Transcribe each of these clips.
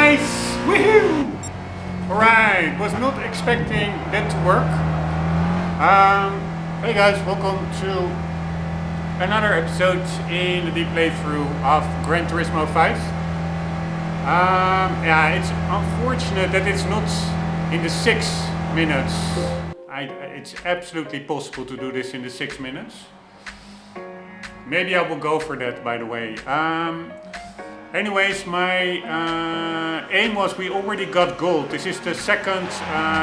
Nice! Woohoo! Alright, was not expecting that to work. Hey guys, welcome to another episode in the deep playthrough of Gran Turismo 5. Yeah, it's unfortunate that it's not in the 6 minutes. It's absolutely possible to do this in the 6 minutes. Maybe I will go for that, by the way. Anyways, my aim was we already got gold. This is the second,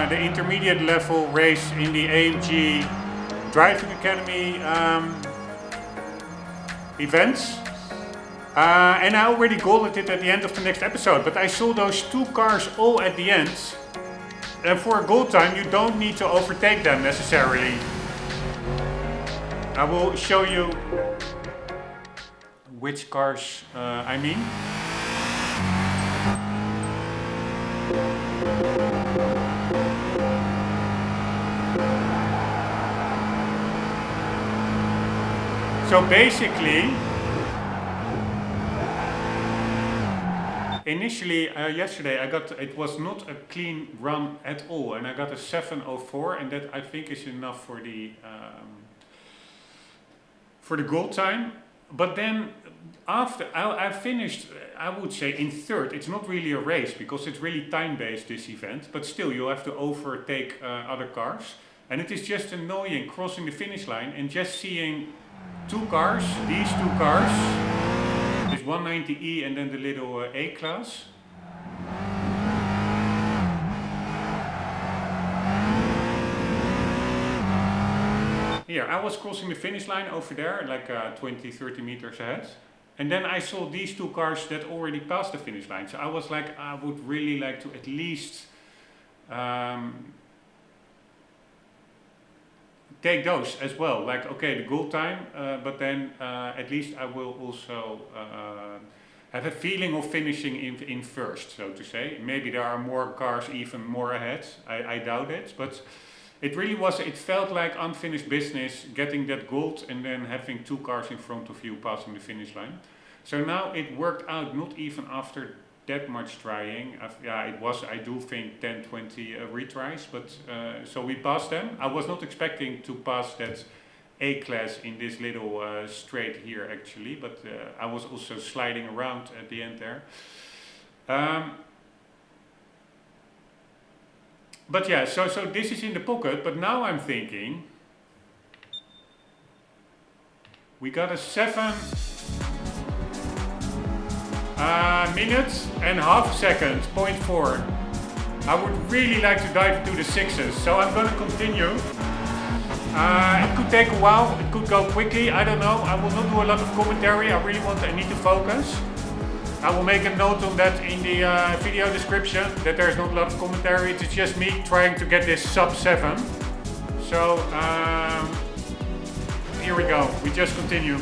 the intermediate level race in the AMG Driving Academy events. And I already golded it at the end of the next episode, but I saw those two cars all at the end. And for a gold time, you don't need to overtake them necessarily. I will show you which cars I mean. So basically, initially yesterday it was not a clean run at all, and I got a 7:04, and that I think is enough for the gold time. But then after I finished, I would say in third. It's not really a race because it's really time-based, this event, but still you have to overtake other cars, and it is just annoying crossing the finish line and just seeing two cars, these two cars, this 190E and then the little A class. Here, I was crossing the finish line over there, like 20-30 meters ahead. And then I saw these two cars that already passed the finish line. So I was like, I would really like to at least take those as well. Like, okay, the gold time, but then at least I will also have a feeling of finishing in first, so to say. Maybe there are more cars even more ahead. I doubt it, but it really was, it felt like unfinished business getting that gold and then having two cars in front of you passing the finish line. So now it worked out, not even after that much trying. Yeah, it was, I do think, 10-20 retries, but so we passed them. I was not expecting to pass that A class in this little straight here actually, but I was also sliding around at the end there. But yeah, so this is in the pocket, but now I'm thinking we got a 7 minutes and half seconds, 0.4. I would really like to dive into the 6s, so I'm gonna continue. It could take a while, it could go quickly, I don't know. I will not do a lot of commentary, I need to focus. I will make a note on that in the video description, that there's not a lot of commentary, it's just me trying to get this sub 7. So, here we go, we just continue.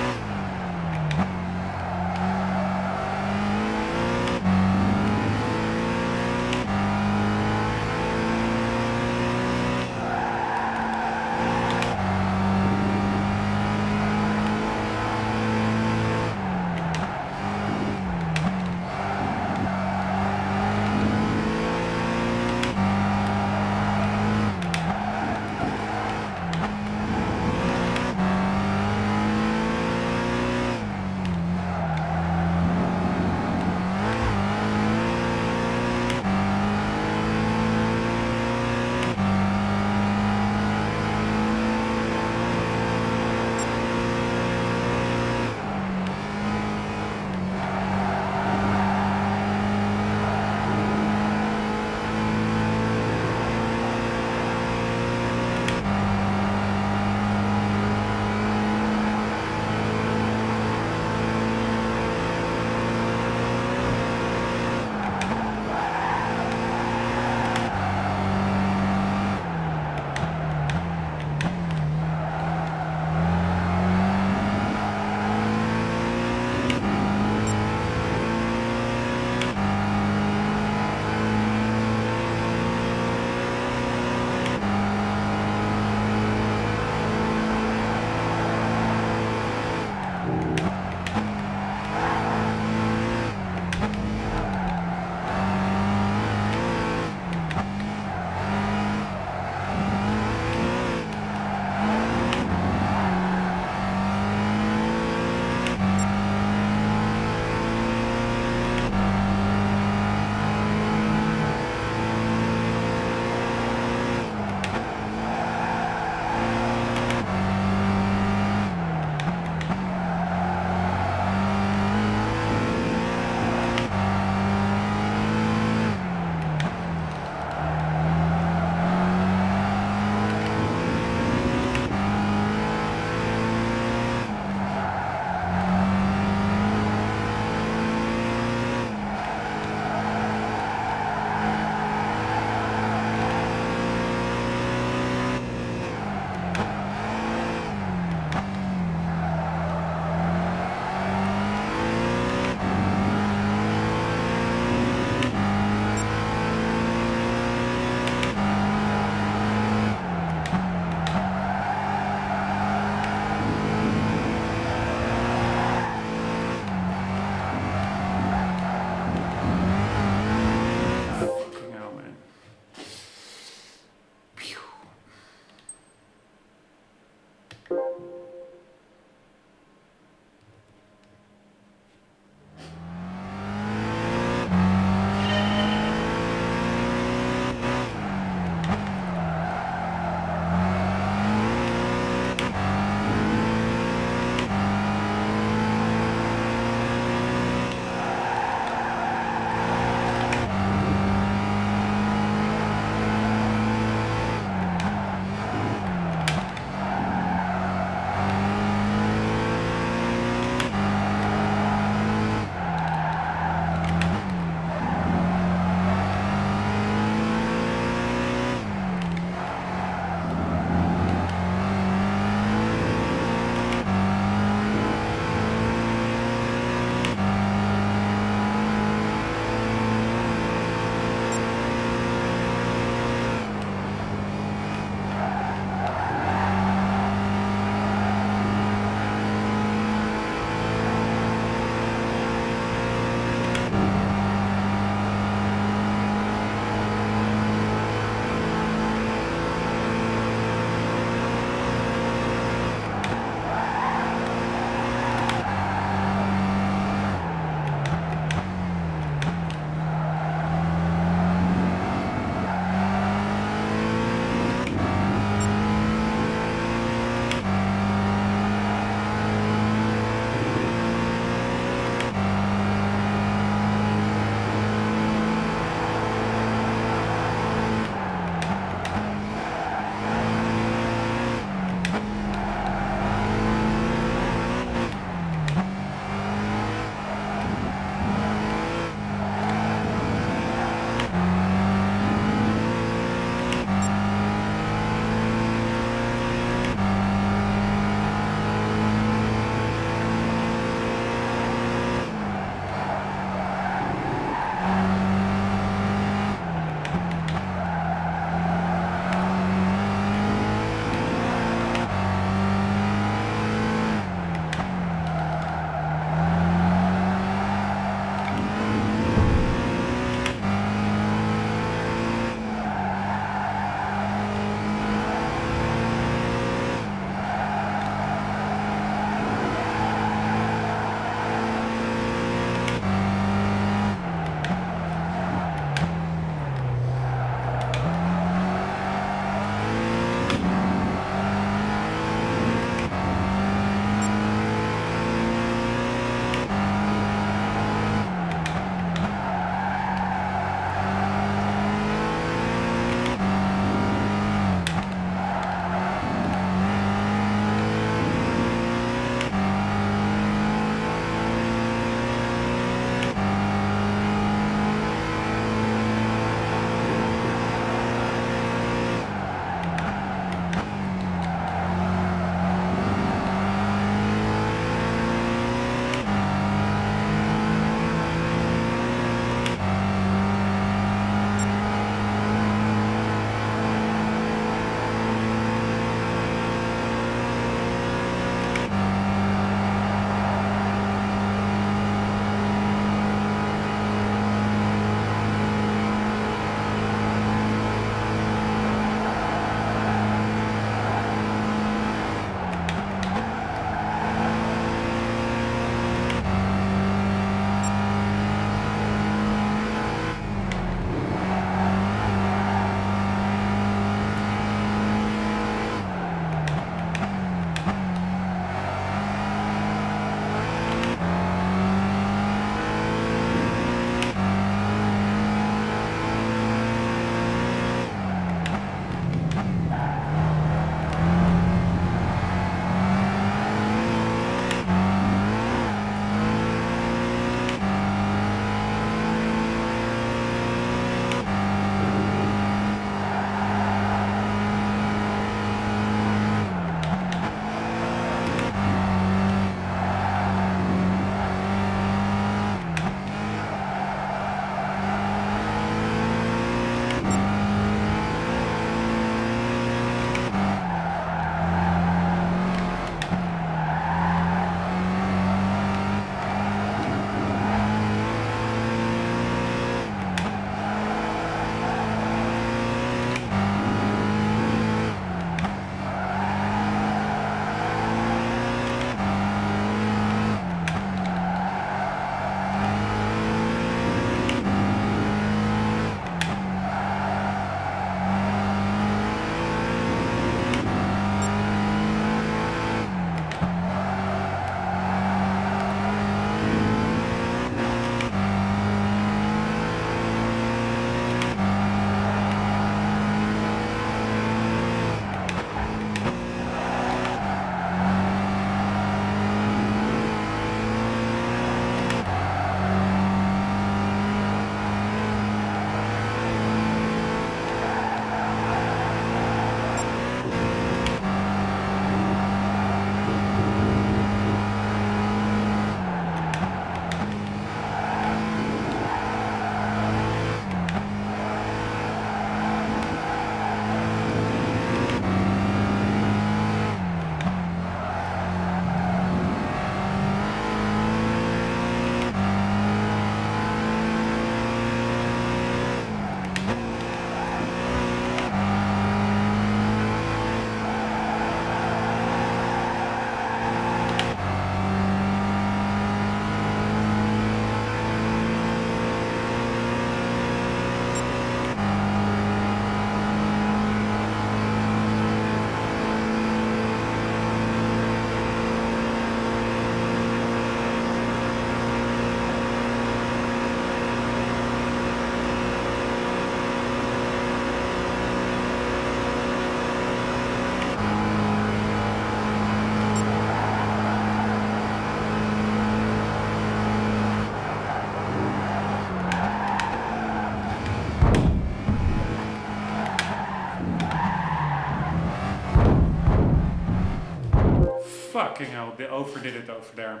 fucking hell, they overdid it over there.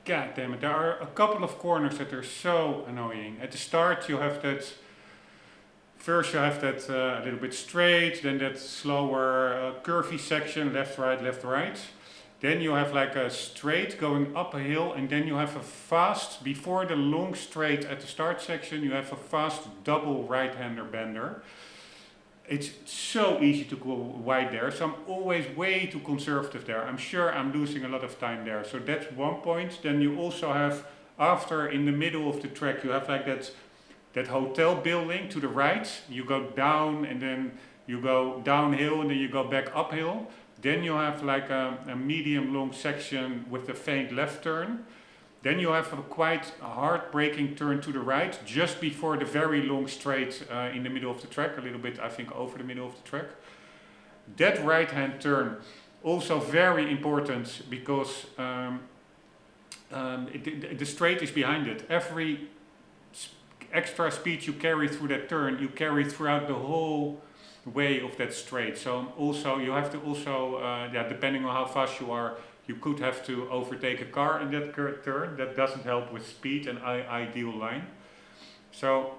God damn it, there are a couple of corners that are so annoying. At the start you have that, first you have that a little bit straight, then that slower curvy section, left, right. Then you have like a straight going up a hill, and then you have a fast, before the long straight at the start section, you have a fast double right-hander bender. It's so easy to go wide there, so I'm always way too conservative there. I'm sure I'm losing a lot of time there. So that's one point. Then you also have, after in the middle of the track, you have like that hotel building to the right. You go down and then you go downhill and then you go back uphill. Then you have like a medium long section with a faint left turn. Then you have a quite hard braking turn to the right, just before the very long straight in the middle of the track, a little bit I think over the middle of the track. That right hand turn, also very important, because the straight is behind it. Every extra speed you carry through that turn, you carry throughout the whole way of that straight. So also you have to also, depending on how fast you are, you could have to overtake a car in that turn. That doesn't help with speed and ideal line. So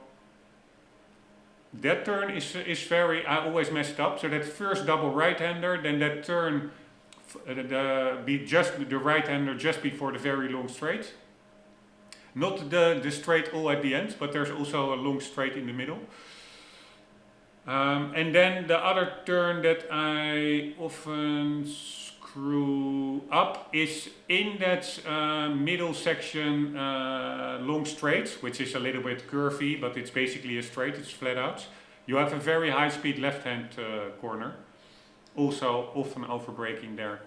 that turn is very, I always mess it up. So that first double right-hander, then that turn, the right-hander just before the very long straight. Not the straight all at the end, but there's also a long straight in the middle. And then the other turn that I often screw up is in that middle section long straight, which is a little bit curvy, but it's basically a straight, it's flat out. You have a very high speed left hand corner, also often over braking there.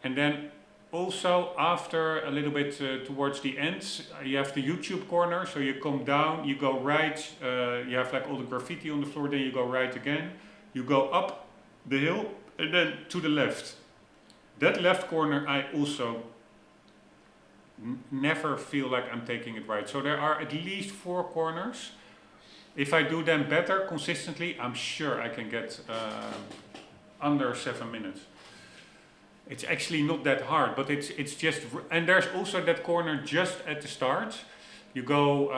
And then also after a little bit towards the end, you have the YouTube corner, so you come down, you go right, you have like all the graffiti on the floor, then you go right again, you go up the hill and then to the left. That left corner I also never feel like I'm taking it right. So there are at least 4 corners. If I do them better consistently, I'm sure I can get under 7 minutes. It's actually not that hard, but it's just, and there's also that corner just at the start. You go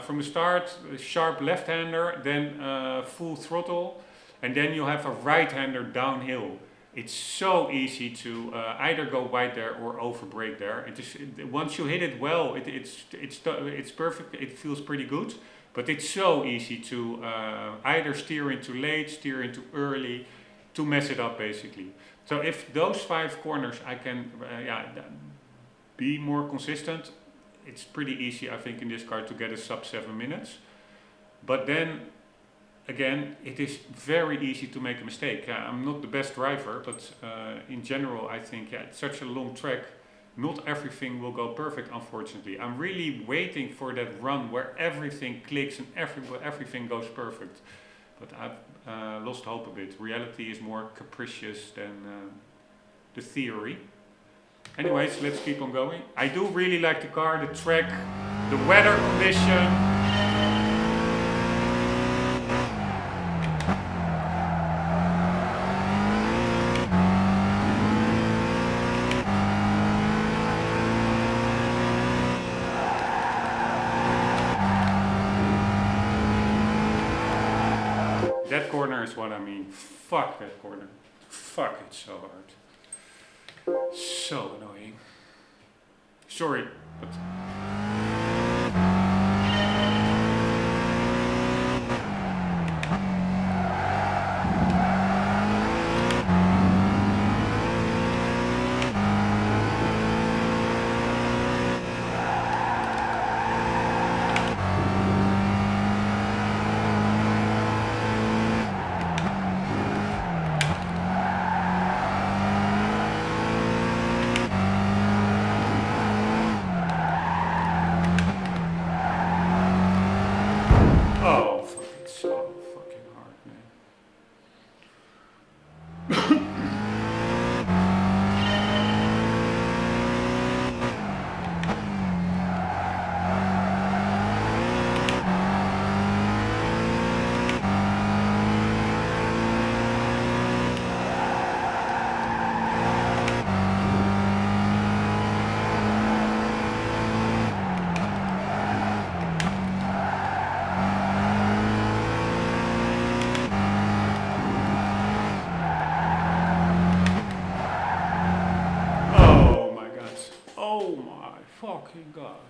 from the start, sharp left-hander, then full throttle, and then you have a right-hander downhill. It's so easy to either go wide there or over brake there. Once you hit it well, it's perfect. It feels pretty good, but it's so easy to either steer into late, steer into early, to mess it up basically. So if those 5 corners I can be more consistent, it's pretty easy I think in this car to get a sub 7 minutes. But then again, it is very easy to make a mistake. I'm not the best driver, but in general I think it's such a long track, not everything will go perfect unfortunately. I'm really waiting for that run where everything clicks and everything goes perfect. But I've lost hope a bit. Reality is more capricious than the theory. Anyways, let's keep on going. I do really like the car, the track, the weather condition. That corner is what I mean. Fuck that corner. Fuck, it's so hard. So annoying. Sorry, but... fucking god.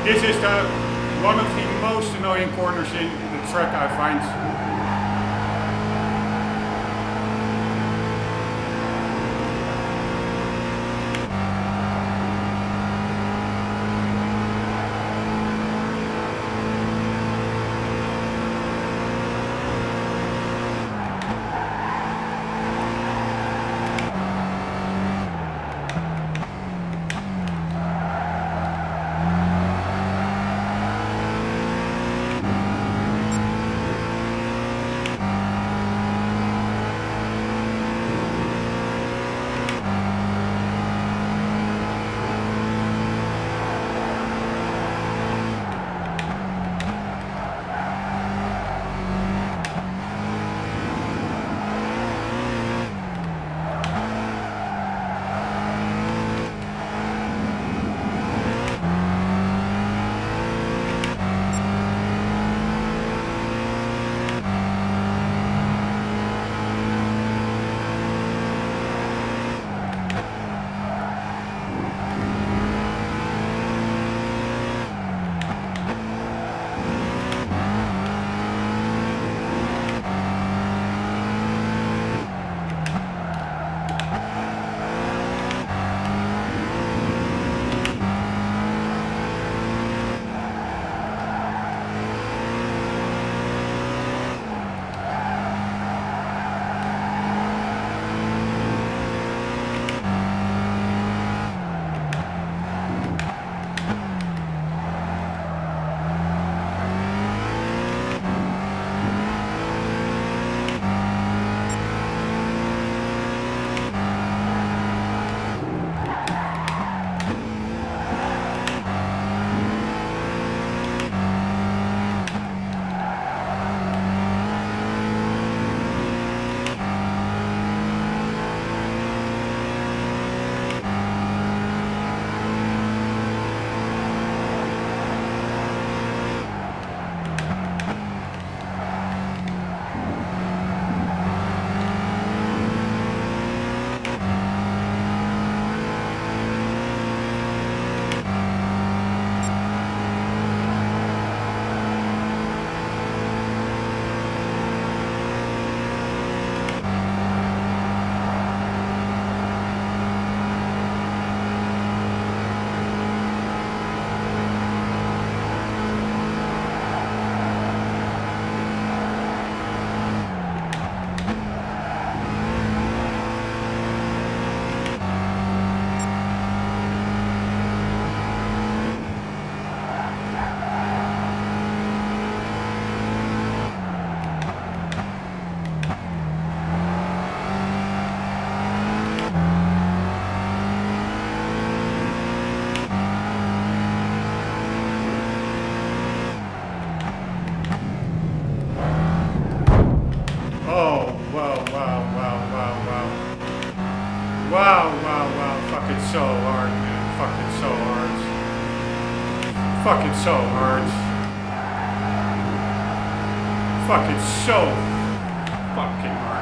This is one of the most annoying corners in the track, I find. so hard, man. Fucking so hard. Fucking so hard. Fucking so fucking hard.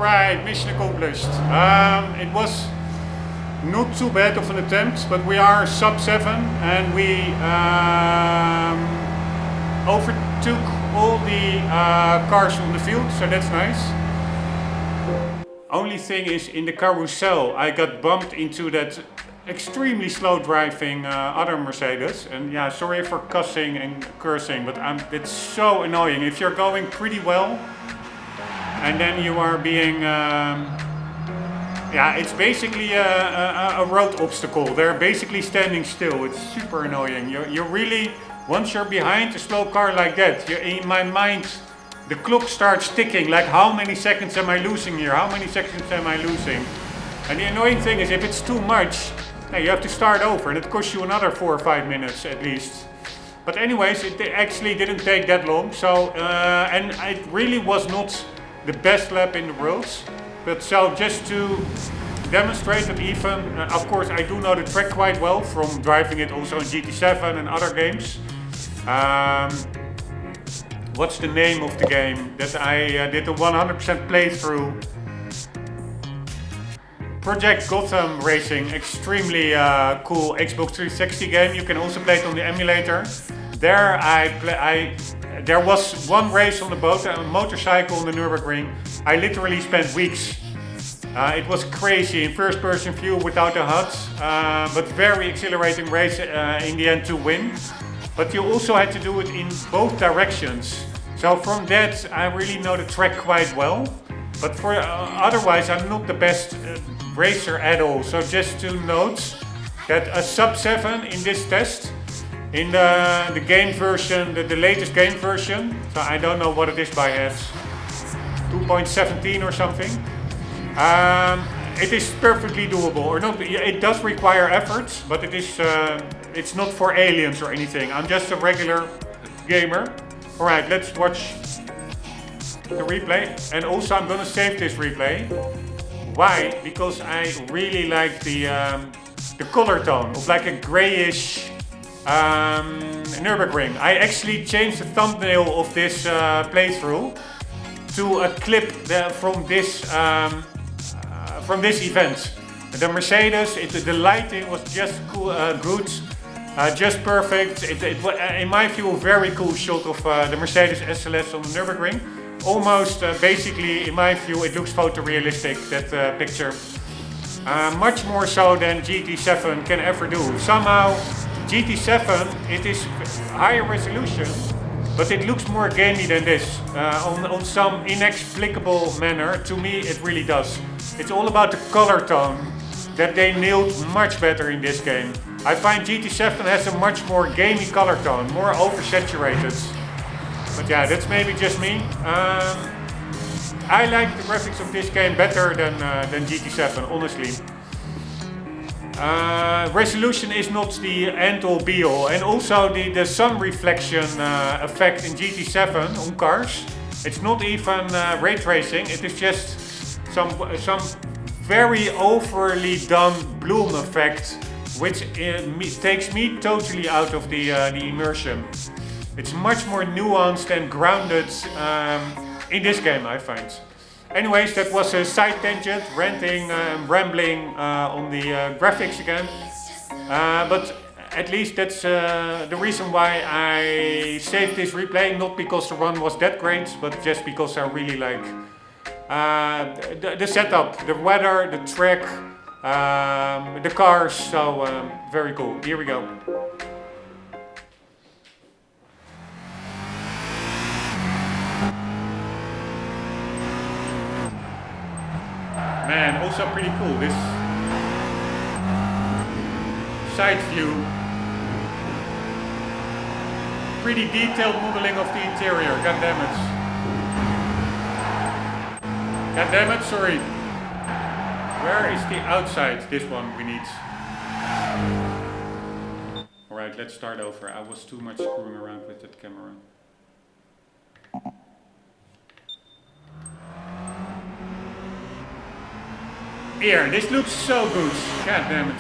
Alright, mission accomplished. It was not too bad of an attempt, but we are sub 7 and we overtook all the cars on the field, so that's nice. Only thing is, in the carousel I got bumped into that extremely slow driving other Mercedes, and yeah, sorry for cussing and cursing, but it's so annoying. If you're going pretty well and then you are being yeah, it's basically a road obstacle. They're basically standing still. It's super annoying. You really, once you're behind a slow car like that, in my mind, the clock starts ticking. Like, how many seconds am I losing here? How many seconds am I losing? And the annoying thing is, if it's too much, you have to start over, and it costs you another 4 or 5 minutes at least. But anyways, it actually didn't take that long. So, and it really was not the best lap in the world. But so just to demonstrate that even, of course I do know the track quite well from driving it also in GT7 and other games. What's the name of the game that I did a 100% playthrough? Project Gotham Racing, extremely cool Xbox 360 game. You can also play it on the emulator. There there was one race on the boat, a motorcycle on the Nürburgring. I literally spent weeks. It was crazy in first person view without a HUD, but very exhilarating race in the end to win. But you also had to do it in both directions. So from that I really know the track quite well. But for otherwise I'm not the best racer at all. So just to note that a sub 7 in this test, in the game version, the latest game version, so I don't know what it is by head, 2.17 or something. It is perfectly doable, or not. It does require effort, but it is. It's not for aliens or anything. I'm just a regular gamer. All right, let's watch the replay, and also I'm gonna save this replay. Why? Because I really like the color tone of like a grayish Nürburgring. I actually changed the thumbnail of this playthrough to a clip from this event. The Mercedes, the lighting was just cool, good, just perfect. In my view, a very cool shot of the Mercedes SLS on the Nürburgring. Almost, basically, in my view, it looks photorealistic, that picture. Much more so than GT7 can ever do. Somehow, GT7, it is higher resolution, but it looks more gamey than this. On some inexplicable manner, to me it really does. It's all about the color tone that they nailed much better in this game. I find GT7 has a much more gamey color tone, more oversaturated. But yeah, that's maybe just me. I like the graphics of this game better than GT7, honestly. Resolution is not the end all be all, and also the sun reflection effect in GT7 on cars. It's not even ray tracing. It is just some very overly done bloom effect, which takes me totally out of the immersion. It's much more nuanced and grounded in this game, I find. Anyways, that was a side tangent, ranting, rambling on the graphics again. But at least that's the reason why I saved this replay, not because the run was that great, but just because I really like the setup, the weather, the track, the cars, so very cool. Here we go. Man, also pretty cool, this side view. Pretty detailed modeling of the interior, god damn it. God damn it, sorry. Where is the outside? This one we need. Alright, let's start over. I was too much screwing around with that camera. Here, this looks so good. God damn it.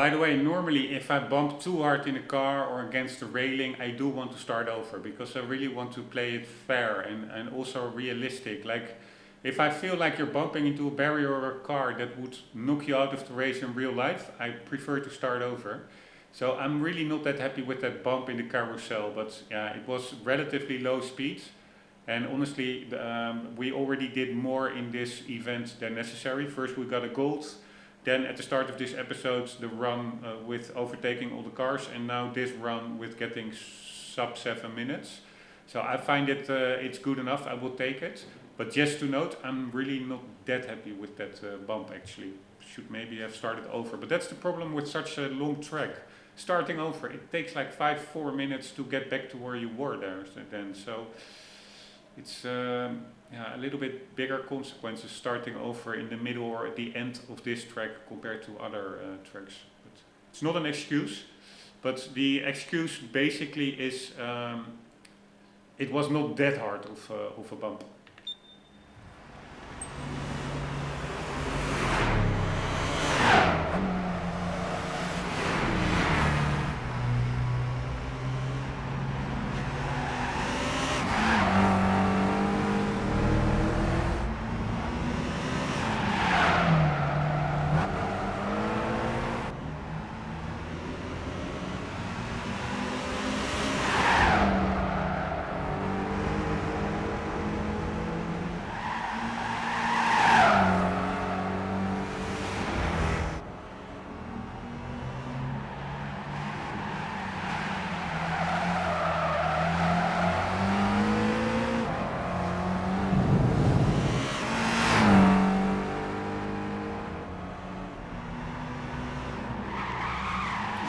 By the way, normally if I bump too hard in a car or against the railing, I do want to start over because I really want to play it fair and also realistic. Like if I feel like you're bumping into a barrier or a car that would knock you out of the race in real life, I prefer to start over. So I'm really not that happy with that bump in the carousel, but yeah, it was relatively low speed. And honestly, we already did more in this event than necessary. First we got a gold. Then at the start of this episode, the run with overtaking all the cars, and now this run with getting sub 7 minutes. So I find it it's good enough. I will take it. But just to note, I'm really not that happy with that bump actually. Should maybe have started over. But that's the problem with such a long track. Starting over, it takes like 4 minutes to get back to where you were there then. So it's a little bit bigger consequences starting over in the middle or at the end of this track compared to other tracks. But it's not an excuse, but the excuse basically is it was not that hard of a bump.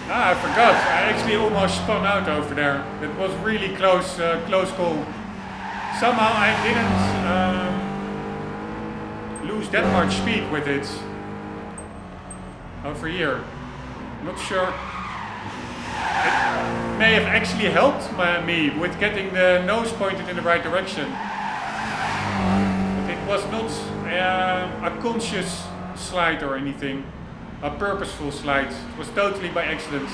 I forgot. I actually almost spun out over there. It was really close call. Somehow I didn't lose that much speed with it over here. Not sure. It may have actually helped me with getting the nose pointed in the right direction. But it was not a conscious slide or anything. A purposeful slide. It was totally by accident.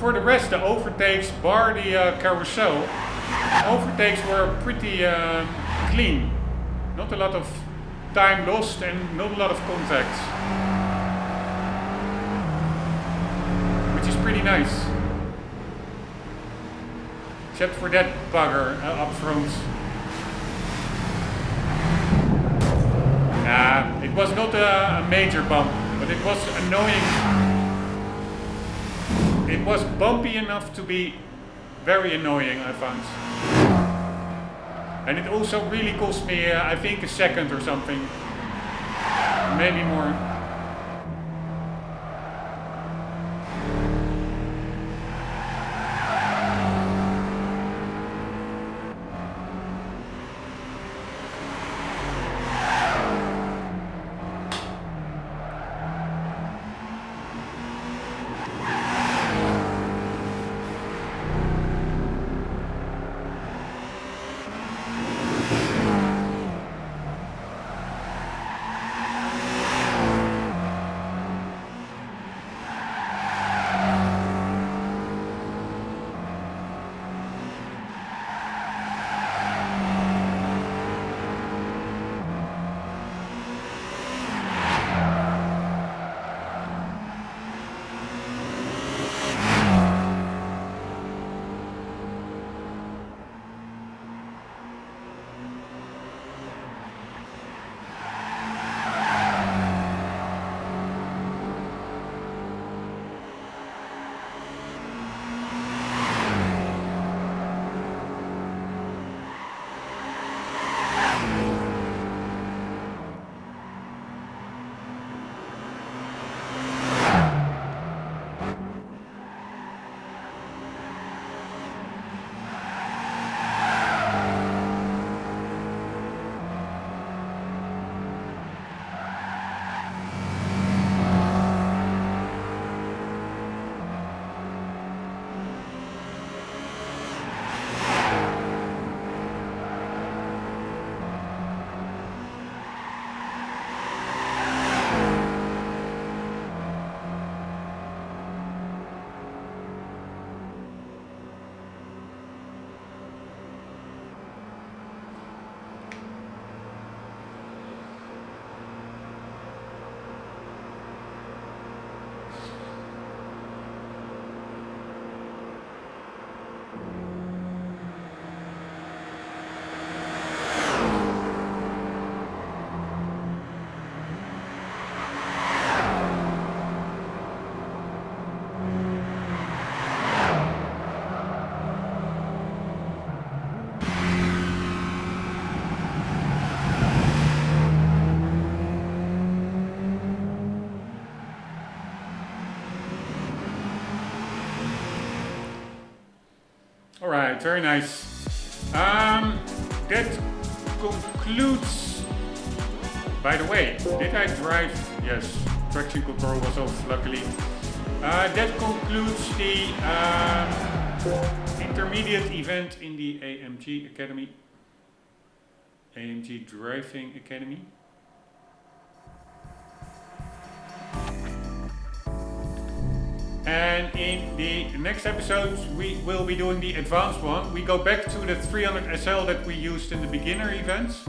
For the rest, the overtakes bar the carousel, overtakes were pretty clean. Not a lot of time lost and not a lot of contacts. Which is pretty nice. Except for that bugger up front. It was not a major bump, but it was annoying. It was bumpy enough to be very annoying, I found. And it also really cost me, I think, a second or something. Maybe more. Alright, very nice. That concludes. By the way, did I drive? Yes, traction control was off, luckily. That concludes the intermediate event in the AMG Academy. AMG Driving Academy. And in the next episodes we will be doing the advanced one. We go back to the 300 SL that we used in the beginner events.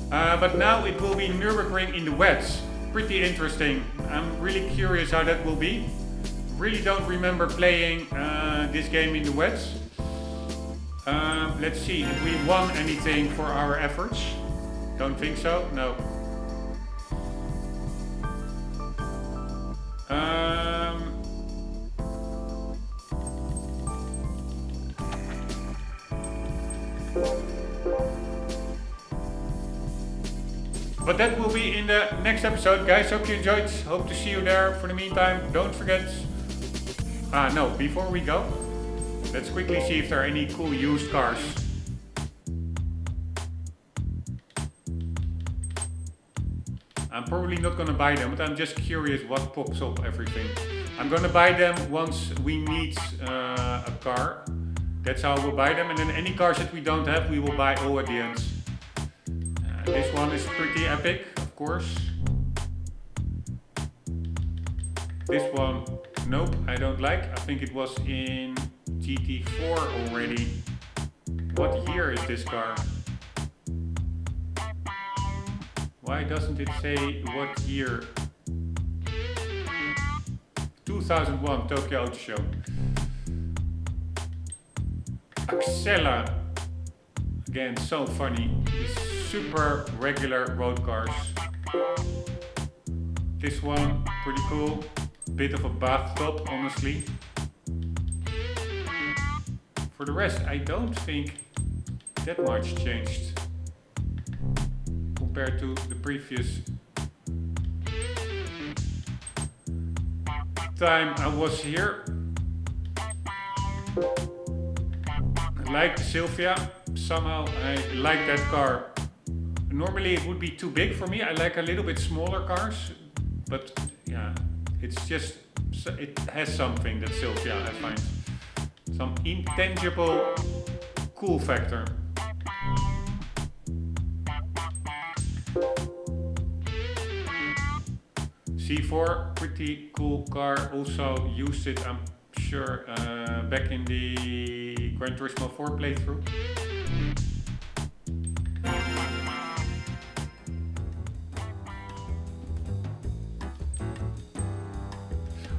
But now it will be Nürburgring in the wets. Pretty interesting. I'm really curious how that will be. Really don't remember playing this game in the wets. Let's see if we won anything for our efforts. Don't think so, no. But that will be in the next episode, guys. Hope you enjoyed. Hope to see you there. For the meantime, don't forget. No, before we go, let's quickly see if there are any cool used cars. I'm probably not gonna buy them, but I'm just curious what pops up everything. I'm gonna buy them once we need a car. That's how we'll buy them, and then any cars that we don't have, we will buy all at the end. This one is pretty epic, of course. This one, nope, I don't like. I think it was in GT4 already. What year is this car? Why doesn't it say what year? 2001 Tokyo Auto Show. Axella. Again, so funny. These super regular road cars. This one, pretty cool. Bit of a bathtub, honestly. For the rest, I don't think that much changed compared to the previous time I was here. I like the Silvia. Somehow I like that car. Normally it would be too big for me. I like a little bit smaller cars, but yeah, it's just, it has something, that Silvia, I find. Some intangible cool factor. C4, pretty cool car. Also used it, I'm sure, back in the Gran Turismo 4 playthrough.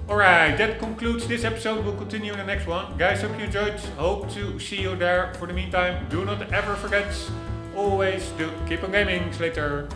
Alright, that concludes this episode. We'll continue in the next one. Guys, hope you enjoyed. Hope to see you there. For the meantime, do not ever forget, always do keep on gaming. See you later.